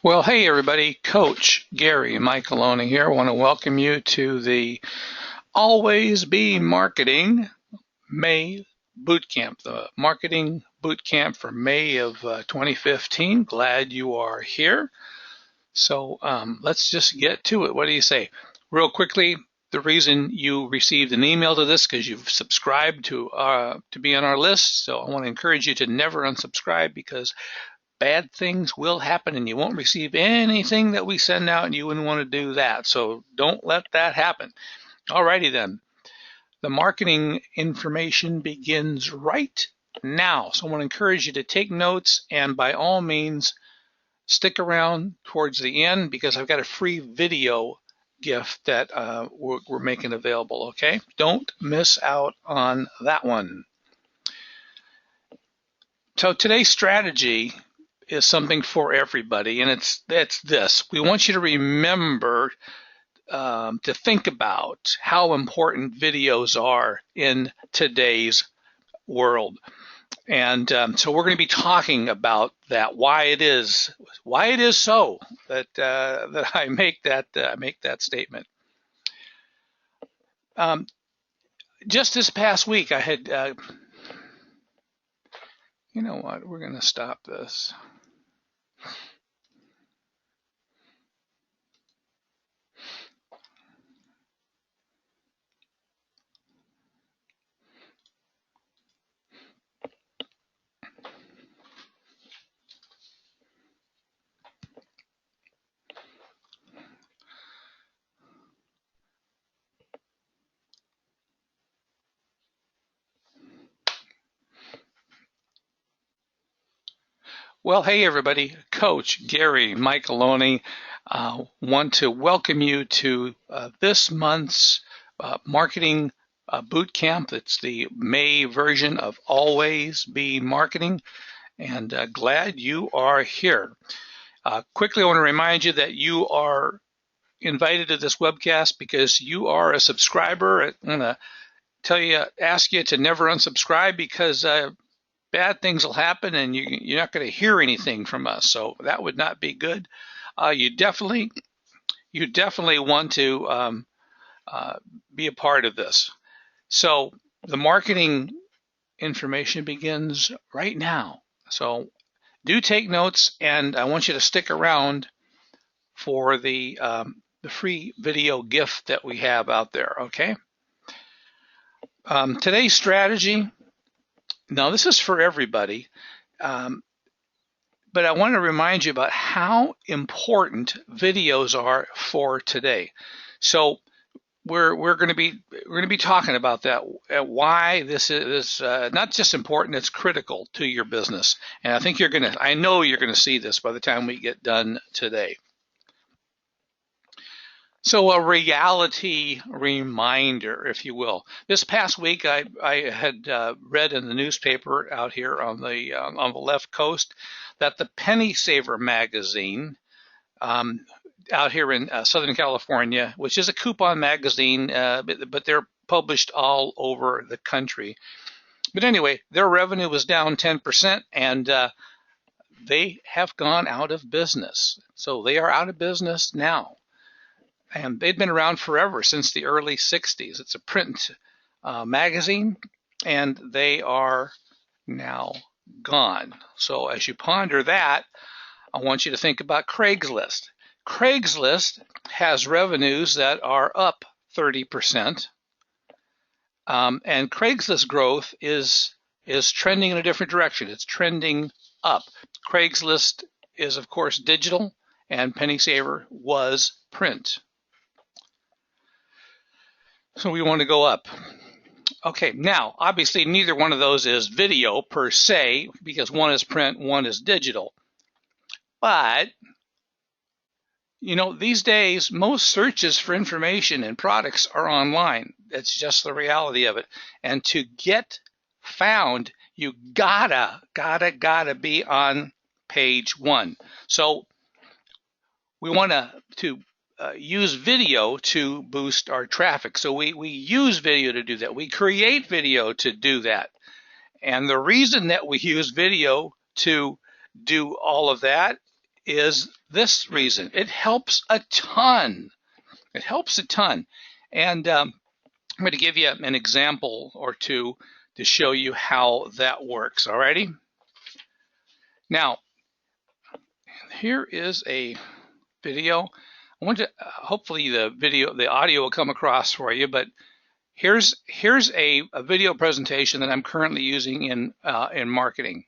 Well, hey everybody, Coach Gary Michaeloni here. I want to welcome you to the Always Be Marketing May Bootcamp, the marketing bootcamp for May of 2015. Glad you are here. So let's just get to it. What do you say? Real quickly, the reason you received an email to this because you've subscribed to be on our list. So I want to encourage you to never unsubscribe because bad things will happen and you won't receive anything that we send out and you wouldn't want to do that. So don't let that happen. Alrighty then. The marketing information begins right now. So I want to encourage you to take notes and by all means stick around towards the end because I've got a free video gift that we're making available, okay? Don't miss out on that one. So today's strategy is something for everybody, and it's this. We want you to remember to think about how important videos are in today's world. And so we're going to be talking about that, why it is so that that I make that statement. Just this past week, I had, you know what? We're going to stop this. Well, hey everybody, Coach Gary Michaeloni. Want to welcome you to this month's marketing boot camp. It's the May version of Always Be Marketing, and glad you are here. Quickly, I want to remind you that you are invited to this webcast because you are a subscriber. I'm going to ask you to never unsubscribe because bad things will happen and you're not going to hear anything from us. So that would not be good. You definitely want to be a part of this. So the marketing information begins right now. So do take notes, and I want you to stick around for the free video gift that we have out there, okay? Today's strategy, now this is for everybody, but I want to remind you about how important videos are for today. So we're going to be talking about that, why this is not just important, it's critical to your business. And I know you're going to see this by the time we get done today. So a reality reminder, if you will. This past week, I had read in the newspaper out here on the left coast that the Penny Saver magazine out here in Southern California, which is a coupon magazine, but they're published all over the country. But anyway, their revenue was down 10%, and they have gone out of business. So they are out of business now. And they've been around forever, since the early 60s. It's a print magazine, and they are now gone. So as you ponder that, I want you to think about Craigslist. Craigslist has revenues that are up 30%, and Craigslist growth is trending in a different direction. It's trending up. Craigslist is, of course, digital, and Penny Saver was print. So we want to go up. Okay, now, obviously, neither one of those is video per se, because one is print, one is digital. But, you know, these days, most searches for information and products are online. That's just the reality of it. And to get found, you gotta be on page one. So we want to use video to boost our traffic. So we use video to do that. We create video to do that. And the reason that we use video to do all of that is this reason. It helps a ton. It helps a ton. And I'm going to give you an example or two to show you how that works. Alrighty. Now, here is a video. I want to hopefully the audio will come across for you, but here's a video presentation that I'm currently using in marketing.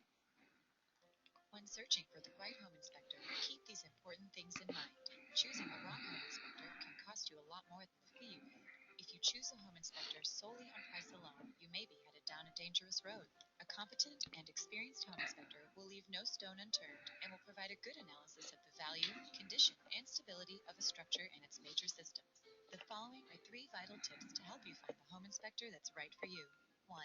When searching for the right home inspector, keep these important things in mind. Choosing a wrong home inspector can cost you a lot more than the fee you pay. If you choose a home inspector solely on price alone, you may be headed down a dangerous road. A competent and experienced home inspector will leave no stone unturned and will provide a good analysis of the value, condition, and stability of a structure and its major systems. The following are 3 vital tips to help you find the home inspector that's right for you. 1.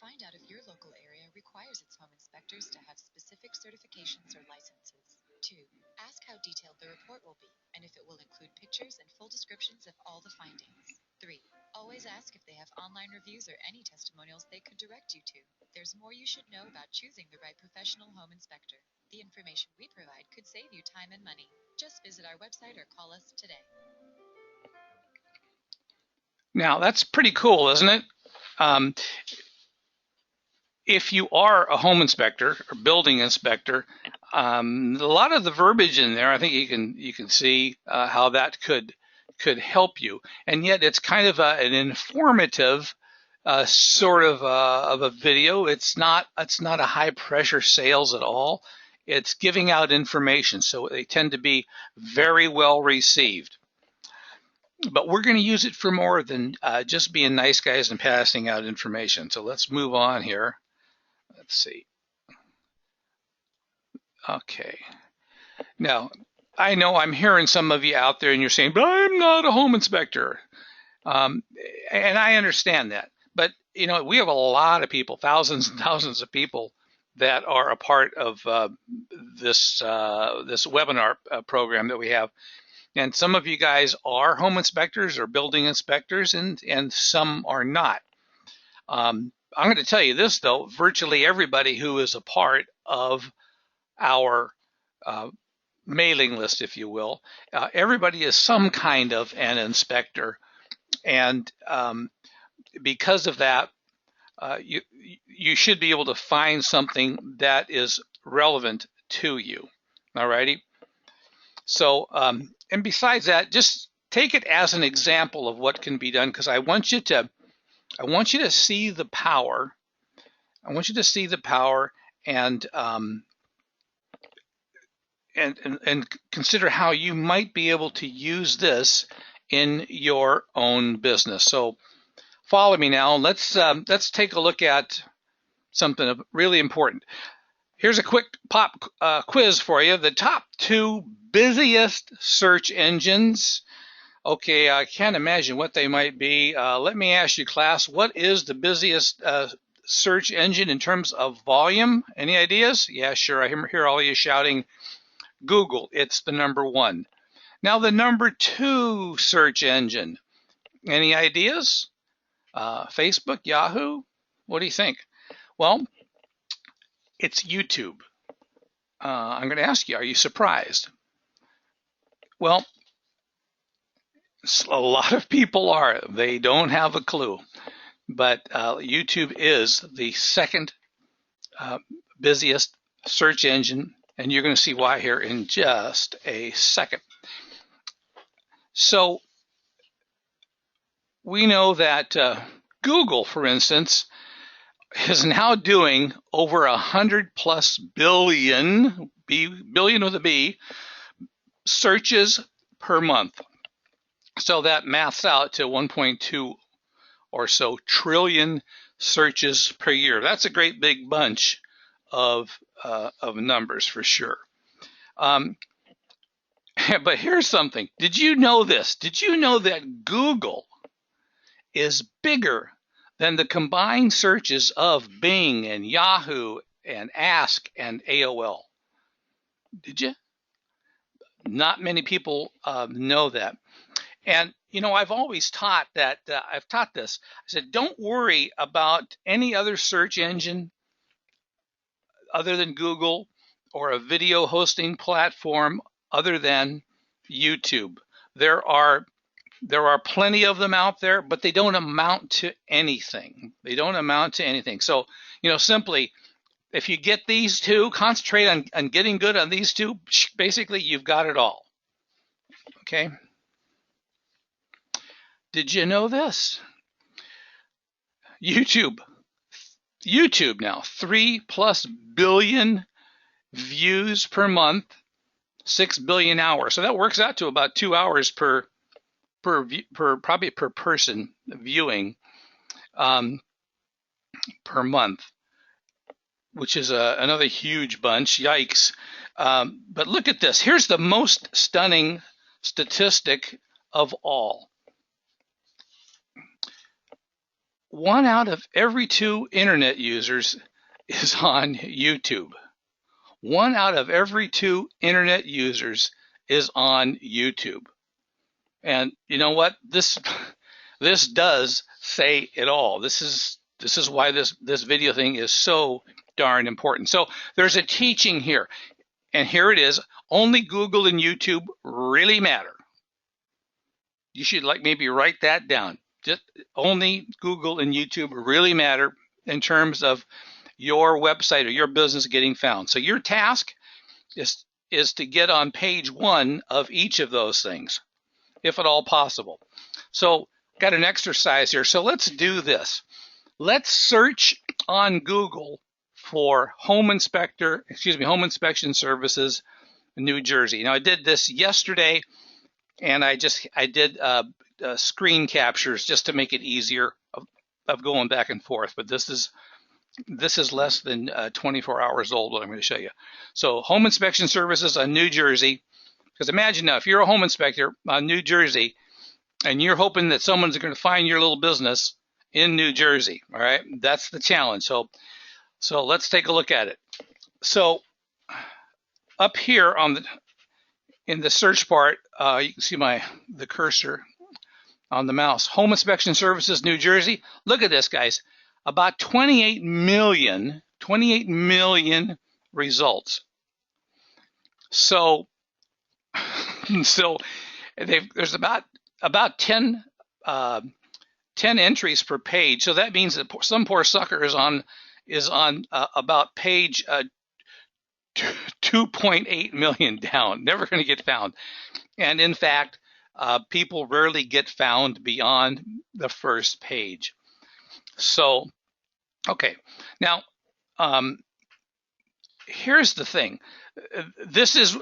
Find out if your local area requires its home inspectors to have specific certifications or licenses. 2. Ask how detailed the report will be and if it will include pictures and full descriptions of all the findings. 3. Always ask if they have online reviews or any testimonials they could direct you to. There's more you should know about choosing the right professional home inspector. The information we provide could save you time and money. Just visit our website or call us today. Now, that's pretty cool, isn't it? If you are a home inspector or building inspector, a lot of the verbiage in there, I think you can see how that could help you, and yet it's kind of an informative sort of a video. It's not a high pressure sales at all. It's giving out information, so they tend to be very well received. But we're going to use it for more than just being nice guys and passing out information. So let's move on here. Let's see. Okay. Now, I know I'm hearing some of you out there and you're saying, but I'm not a home inspector. And I understand that. But, you know, we have a lot of people, thousands and thousands of people that are a part of this webinar program that we have. And some of you guys are home inspectors or building inspectors, and some are not. I'm going to tell you this, though. Virtually everybody who is a part of our mailing list, if you will, everybody is some kind of an inspector. And because of that, you should be able to find something that is relevant to you. All righty? So, and besides that, just take it as an example of what can be done, because I want you to see the power. I want you to see the power and consider how you might be able to use this in your own business. So, follow me now. Let's take a look at something really important. Here's a quick pop quiz for you. The top 2 busiest search engines. Okay, I can't imagine what they might be. Let me ask you, class, what is the busiest search engine in terms of volume? Any ideas? Yeah, sure. I hear all of you shouting Google. It's the number 1. Now, the number 2 search engine. Any ideas? Facebook, Yahoo? What do you think? Well, it's YouTube. I'm going to ask you, are you surprised? Well, a lot of people are. They don't have a clue. But YouTube is the second busiest search engine, and you're going to see why here in just a second. So we know that Google, for instance, is now doing over 100+ billion, billion with a B, searches per month. So that maths out to 1.2 or so trillion searches per year. That's a great big bunch of numbers for sure. But here's something. Did you know this? Did you know that Google is bigger than the combined searches of Bing and Yahoo and Ask and AOL? Did you? Not many people know that. And, you know, I've always taught that, I've taught this. I said, don't worry about any other search engine other than Google or a video hosting platform other than YouTube. There are plenty of them out there, but they don't amount to anything. They don't amount to anything. So, simply, if you get these two, concentrate on getting good on these two, basically you've got it all. Okay? Did you know this? YouTube now, 3+ billion views per month, 6 billion hours. So that works out to about 2 hours per person viewing per month, which is another huge bunch. Yikes. But look at this. Here's the most stunning statistic of all. 1 out of every 2 internet users is on YouTube. 1 out of every 2 internet users is on YouTube. And you know what? This does say it all. This is why this video thing is so darn important. So there's a teaching here, and here it is. Only Google and YouTube really matter. You should maybe write that down. Just only Google and YouTube really matter in terms of your website or your business getting found. So your task is to get on page 1 of each of those things, if at all possible. So got an exercise here. So let's do this. Let's search on Google for home inspection services, New Jersey. Now I did this yesterday, and I did screen captures just to make it easier of going back and forth. But this is less than 24 hours old, what I'm going to show you. So home inspection services on New Jersey. Because imagine now, if you're a home inspector on New Jersey, and you're hoping that someone's going to find your little business in New Jersey, all right? That's the challenge. So let's take a look at it. So up here in the search part, you can see the cursor on the mouse. Home inspection services, New Jersey. Look at this, guys. About 28 million results. So there's about 10 entries per page. So that means that some poor sucker is on about page 2.8 million down. Never going to get found. And in fact, people rarely get found beyond the first page. So, okay. Now, here's the thing. This is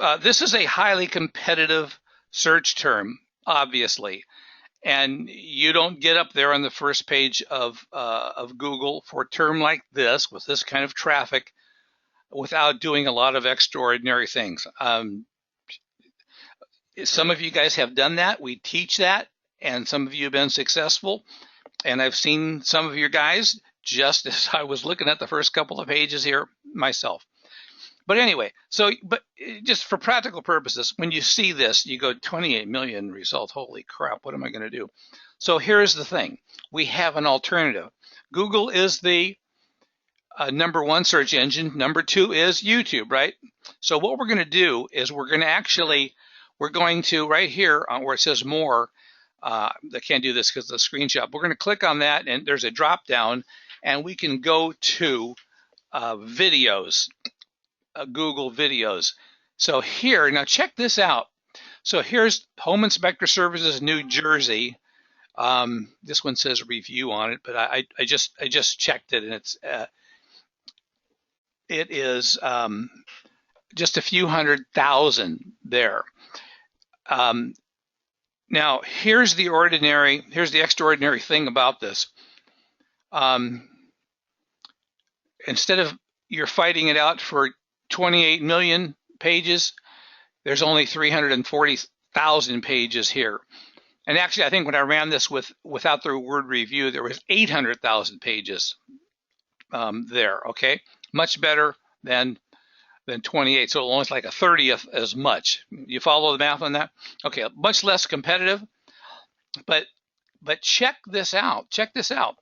a highly competitive search term, obviously, and you don't get up there on the first page of Google for a term like this with this kind of traffic without doing a lot of extraordinary things. Some of you guys have done that. We teach that, and some of you have been successful. And I've seen some of your guys just as I was looking at the first couple of pages here myself. But anyway, but just for practical purposes, when you see this, you go 28 million results. Holy crap, what am I going to do? So here's the thing. We have an alternative. Google is the number 1 search engine. Number 2 is YouTube, right? So what we're going to do is we're going to right here where it says more. I can't do this because of the screenshot. We're going to click on that, and there's a drop down, and we can go to videos, Google videos. So here, now check this out. So here's Home Inspector Services, New Jersey. This one says review on it, but I just checked it, and it is just a few 100,000 there. Now, here's the extraordinary thing about this. Instead of you're fighting it out for 28 million pages, there's only 340,000 pages here. And actually, I think when I ran this without the word review, there was 800,000 pages there, okay? Much better than 28, so almost like a 30th as much. You follow the math on that? Okay, much less competitive, but check this out. Check this out.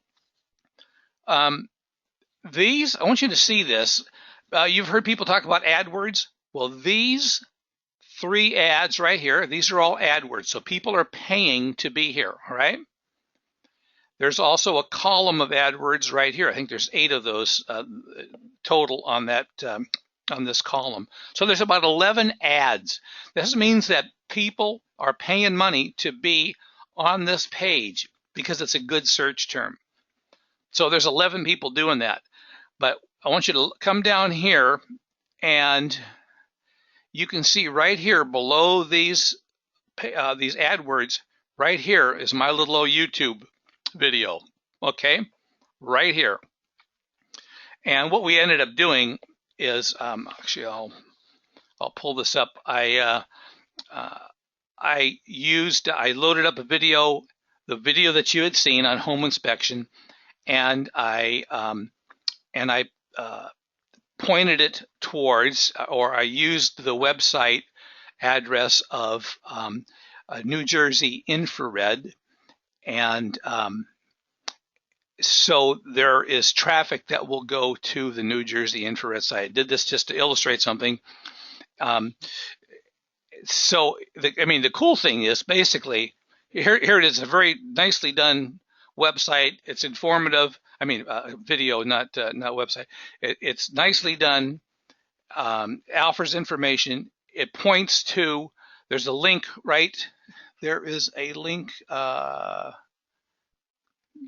I want you to see this. You've heard people talk about AdWords. Well, these 3 ads right here. These are all AdWords, so people are paying to be here, all right? There's also a column of AdWords right here. I think there's 8 of those total on that on this column. So there's about 11 ads. This means that people are paying money to be on this page because it's a good search term. So there's 11 people doing that. But I want you to come down here, and you can see right here below these AdWords, right here is my little old YouTube video, okay? Right here. And what we ended up doing is, actually, I'll pull this up. I loaded up a video, the video that you had seen on home inspection, and I pointed it towards, or I used the website address of New Jersey Infrared, and so there is traffic that will go to the New Jersey Infrared site. I did this just to illustrate something. So the cool thing is basically here it is, a very nicely done website. It's informative. Video, not website. It's nicely done. Offers information. It points to. There's a link right. There is a link.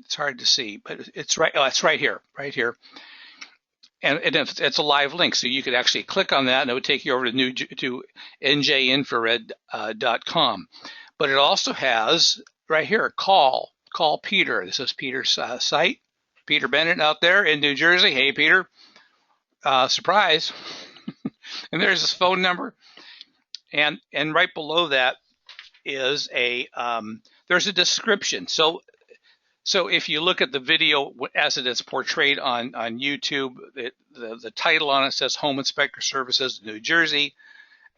It's hard to see, but it's right. Oh, it's right here. Right here. And it's a live link, so you could actually click on that, and it would take you over to njinfrared.com. But it also has right here, call Peter. This is Peter's site. Peter Bennett out there in New Jersey. Hey, Peter. Surprise. And there's his phone number. And right below that is there's a description. So if you look at the video as it is portrayed on YouTube, the title on it says Home Inspector Services, New Jersey,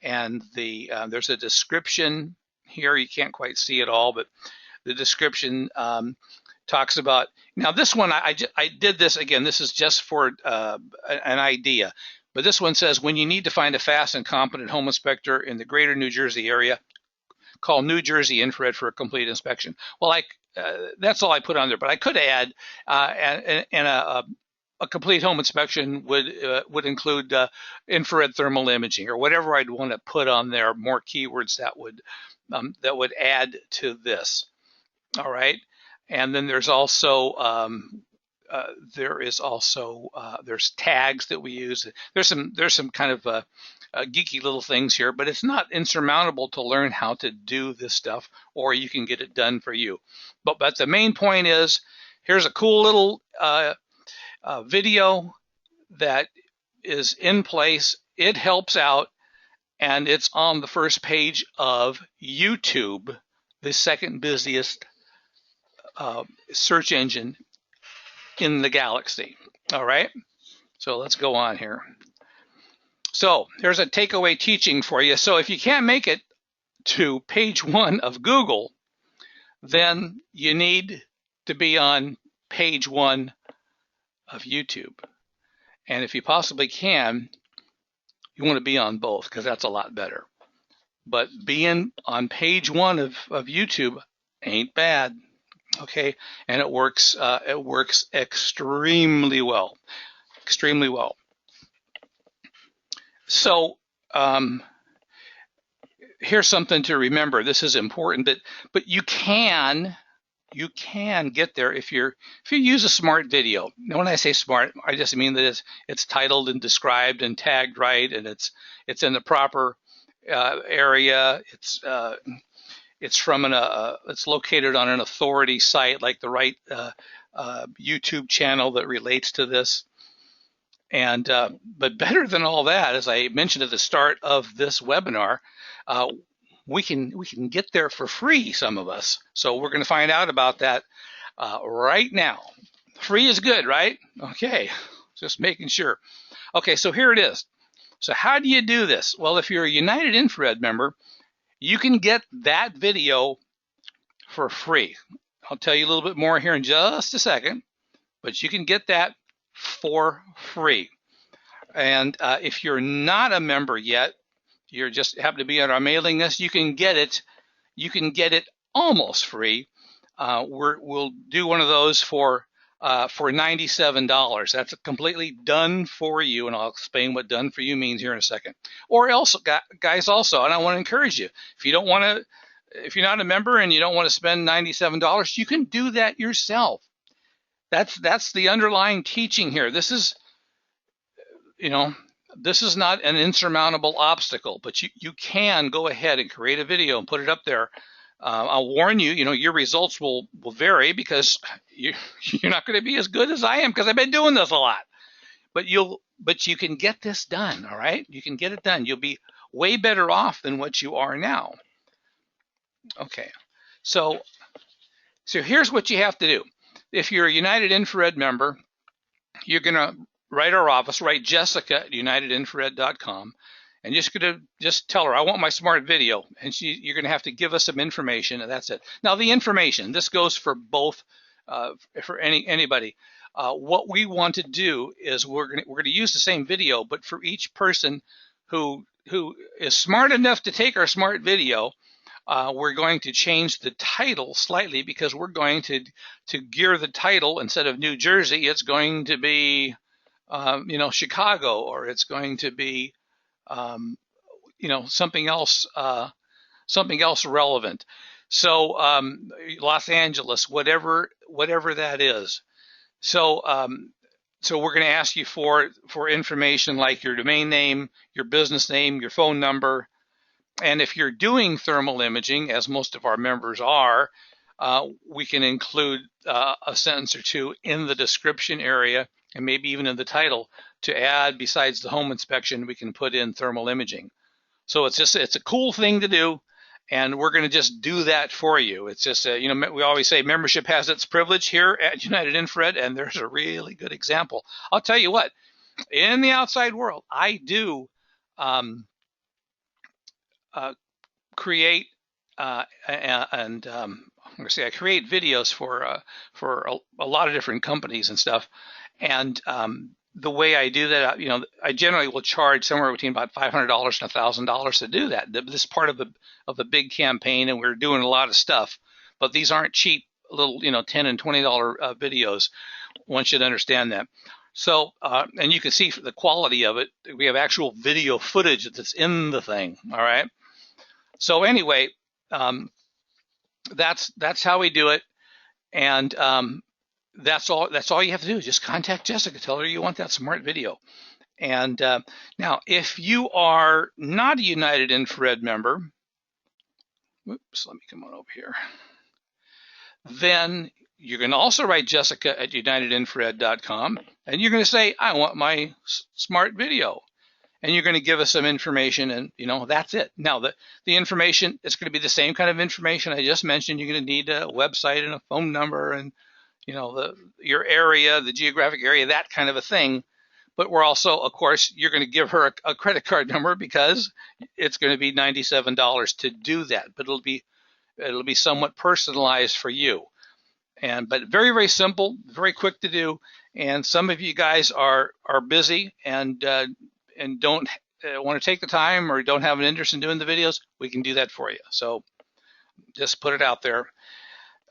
and there's a description here. You can't quite see it all, but the description talks about. Now this one, I did this again. This is just for an idea, but this one says, when you need to find a fast and competent home inspector in the greater New Jersey area, call New Jersey Infrared for a complete inspection. Well, that's all I put on there, but I could add, and a complete home inspection would include infrared thermal imaging, or whatever I'd want to put on there, more keywords that would add to this. All right, and then there's also there's tags that we use. There's some kind of geeky little things here, but it's not insurmountable to learn how to do this stuff, or you can get it done for you. But the main point is, here's a cool little video that is in place. It helps out, and it's on the first page of YouTube, the second busiest search engine in the galaxy. All right, so let's go on here. So there's a takeaway teaching for you. So if you can't make it to page 1 of Google, then you need to be on page 1 of YouTube. And if you possibly can, you want to be on both, because that's a lot better. But being on page 1 of YouTube ain't bad, okay? And it works extremely well, extremely well. So here's something to remember. This is important, but you can get there if you use a smart video. Now, when I say smart, I just mean that it's titled and described and tagged right, and it's in the proper area. It's from it's located on an authority site, like the right YouTube channel that relates to this. And but better than all that, as I mentioned at the start of this webinar, we can get there for free, some of us. So we're going to find out about that right now. Free is good, right? Okay, just making sure. Okay, so here it is. So how do you do this? Well, if you're a United Infrared member, you can get that video for free. I'll tell you a little bit more here in just a second, but you can get that for free. And if you're not a member yet, you just happen to be on our mailing list, you can get it. You can get it almost free. We'll do one of those for $97. That's completely done for you, and I'll explain what done for you means here in a second. Or else, guys, also, and I want to encourage you, if you don't want to, if you're not a member and you don't want to spend $97, you can do that yourself. That's the underlying teaching here. This is, you know, this is not an insurmountable obstacle, but you can go ahead and create a video and put it up there. I'll warn you, your results will vary because you're not going to be as good as I am because I've been doing this a lot. But you can get this done, all right? You can get it done. You'll be way better off than what you are now. Okay, so here's what you have to do. If you're a United Infrared member, you're going to write our office, write Jessica at unitedinfrared.com, and just tell her, I want my smart video, and you're going to have to give us some information, and that's it. Now, the information, this goes for both, for anybody. What we want to do is we're going to use the same video, but for each person who is smart enough to take our smart video, we're going to change the title slightly because we're going to gear the title. Instead of New Jersey, it's going to be Chicago, or it's going to be something else relevant. So Los Angeles, whatever that is. So we're going to ask you for information like your domain name, your business name, your phone number. And if you're doing thermal imaging, as most of our members are, we can include a sentence or two in the description area and maybe even in the title to add, besides the home inspection, we can put in thermal imaging. So it's a cool thing to do, and we're going to just do that for you. It's just, we always say membership has its privilege here at United Infrared, and there's a really good example. I'll tell you what, in the outside world, I do create I create videos for a lot of different companies and stuff, and the way I do that, I generally will charge somewhere between about $500 and $1,000 to do that. This is part of the big campaign, and we're doing a lot of stuff, but these aren't cheap little $10 and $20 videos. One should understand that. So, and you can see the quality of it. We have actual video footage that's in the thing. All right. So anyway, that's how we do it, and that's all you have to do is just contact Jessica. Tell her you want that smart video. And now, if you are not a United Infrared member, whoops, let me come on over here. Then you're going to also write Jessica at unitedinfrared.com, and you're going to say, I want my smart video. And you're going to give us some information, and that's it. Now the information, it's going to be the same kind of information I just mentioned. You're going to need a website and a phone number, and your area, the geographic area, that kind of a thing. But we're also, of course, you're going to give her a credit card number because it's going to be $97 to do that. But it'll be somewhat personalized for you. But very, very simple, very quick to do. And some of you guys are busy and don't want to take the time or don't have an interest in doing the videos, we can do that for you. So just put it out there.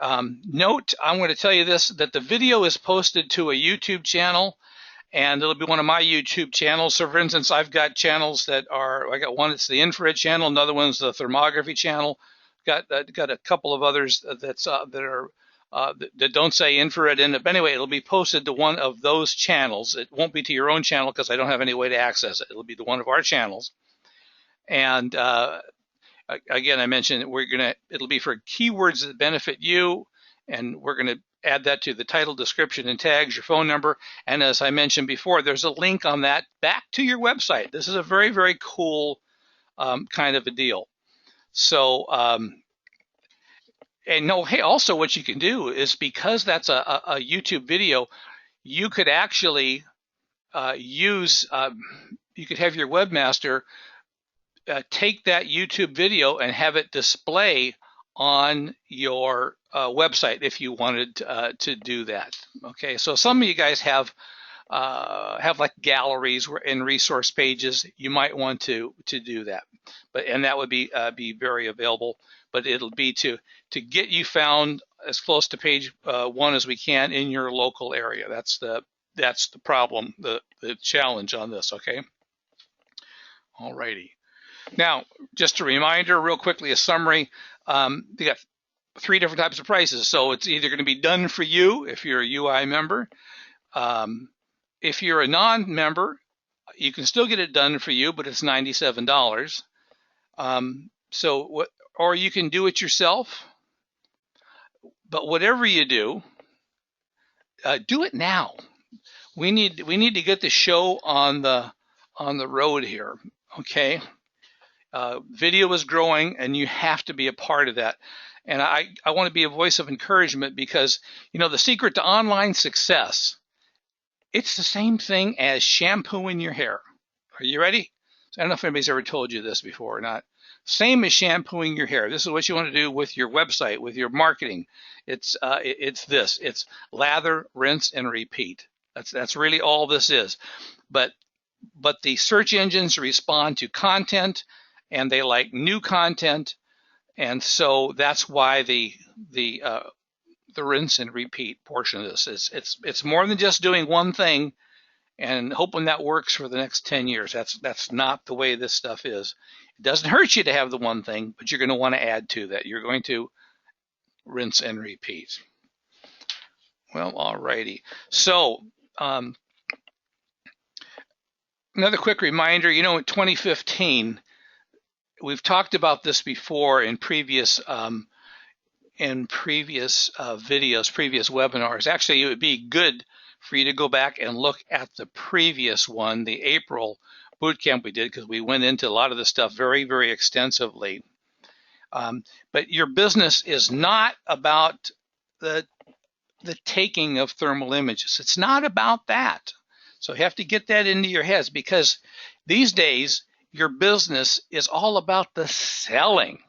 Note, I'm going to tell you this, that the video is posted to a YouTube channel, and it'll be one of my YouTube channels. So for instance, I've got channels I got one, it's the infrared channel, another one's the thermography channel. Got a couple of others that don't say infrared in it. But anyway, it'll be posted to one of those channels. It won't be to your own channel because I don't have any way to access it. It'll be to one of our channels. And again, I mentioned it'll be for keywords that benefit you, and we're going to add that to the title, description, and tags, your phone number. And as I mentioned before, there's a link on that back to your website. This is a very, very cool kind of a deal. So, hey, also what you can do is, because that's a YouTube video, you could actually you could have your webmaster take that YouTube video and have it display on your website if you wanted to do that. Okay, so some of you guys have have like galleries and resource pages, you might want to do that. And that would be very available. But it'll be to get you found as close to page one as we can in your local area. That's the problem, the challenge on this. Okay. Alrighty. Now, just a reminder, real quickly, a summary. They got 3 different types of prices. So it's either going to be done for you if you're a UI member. If you're a non-member, you can still get it done for you, but it's $97. Or you can do it yourself. But whatever you do it now. We need to get the show on the road here. Okay. Video is growing, and you have to be a part of that. And I want to be a voice of encouragement because, the secret to online success, it's the same thing as shampooing your hair. Are you ready? I don't know if anybody's ever told you this before or not. Same as shampooing your hair. This is what you want to do with your website, with your marketing. It's this. It's lather, rinse, and repeat. That's really all this is. But the search engines respond to content, and they like new content, and so that's why the rinse and repeat portion of this is it's more than just doing one thing and hoping that works for the next 10 years. That's not the way this stuff is. It doesn't hurt you to have the one thing, but you're going to want to add to that. You're going to rinse and repeat. Well, alrighty. So another quick reminder, in 2015, we've talked about this before in previous videos, previous webinars. Actually, it would be good for you to go back and look at the previous one, the April bootcamp we did, because we went into a lot of this stuff very, very extensively. But your business is not about the taking of thermal images. It's not about that. So you have to get that into your heads, because these days your business is all about the selling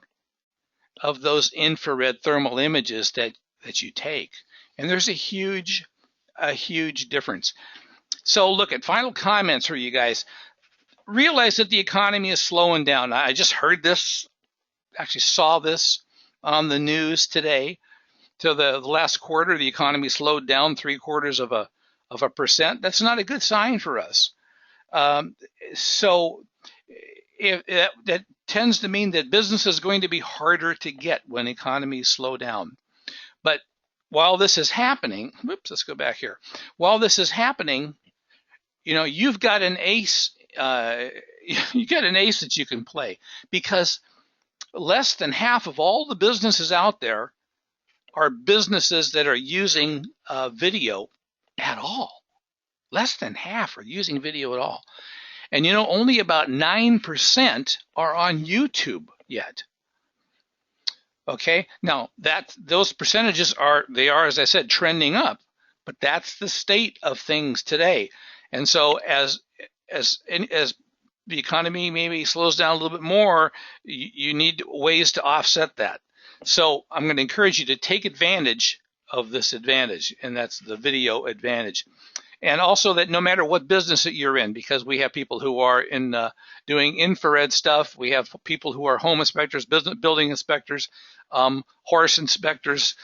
of those infrared thermal images that you take. And there's a huge difference. So look at final comments for you guys. Realize that the economy is slowing down. I just heard this, actually saw this on the news today. To the last quarter, the economy slowed down 0.75%. That's not a good sign for us. So that tends to mean that business is going to be harder to get when economies slow down. But while this is happening, let's go back here. While this is happening, you've got an ace. You got an ace that you can play, because less than half of all the businesses out there are businesses that are using video at all. Less than half are using video at all. And only about 9% are on YouTube yet. Okay, now those percentages are, as I said, trending up, but that's the state of things today. And so as the economy maybe slows down a little bit more, you need ways to offset that. So I'm going to encourage you to take advantage of this advantage, and that's the video advantage. And also that no matter what business that you're in, because we have people who are in doing infrared stuff, we have people who are home inspectors, building inspectors, horse inspectors,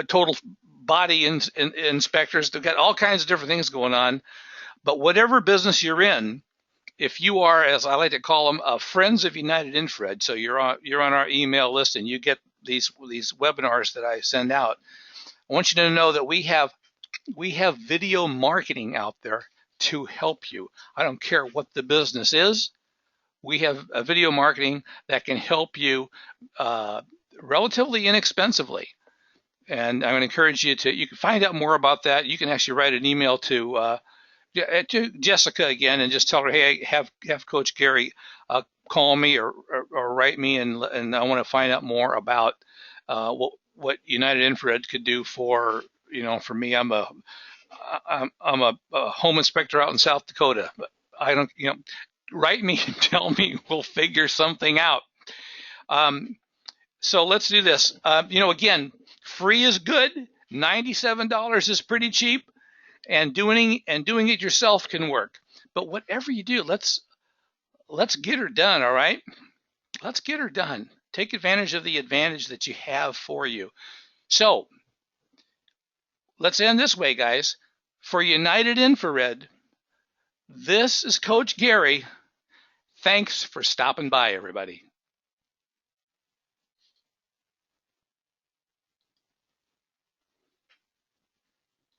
total body inspectors. They've got all kinds of different things going on. But whatever business you're in, if you are, as I like to call them, friends of United Infrared, so you're on our email list and you get these webinars that I send out, I want you to know that we have video marketing out there to help you. I don't care what the business is. We have a video marketing that can help you relatively inexpensively. And I'm going to encourage you can find out more about that. You can actually write an email to Jessica again and just tell her, hey, have Coach Gary call me or write me, and I want to find out more about what United Infrared could do for me. I'm a home inspector out in South Dakota, but I don't, write me and tell me, we'll figure something out. So let's do this. Again, free is good. $97 is pretty cheap. And doing it yourself can work. But whatever you do, let's get her done, all right? Let's get her done. Take advantage of the advantage that you have for you. So let's end this way, guys. For United Infrared, this is Coach Gary. Thanks for stopping by, everybody.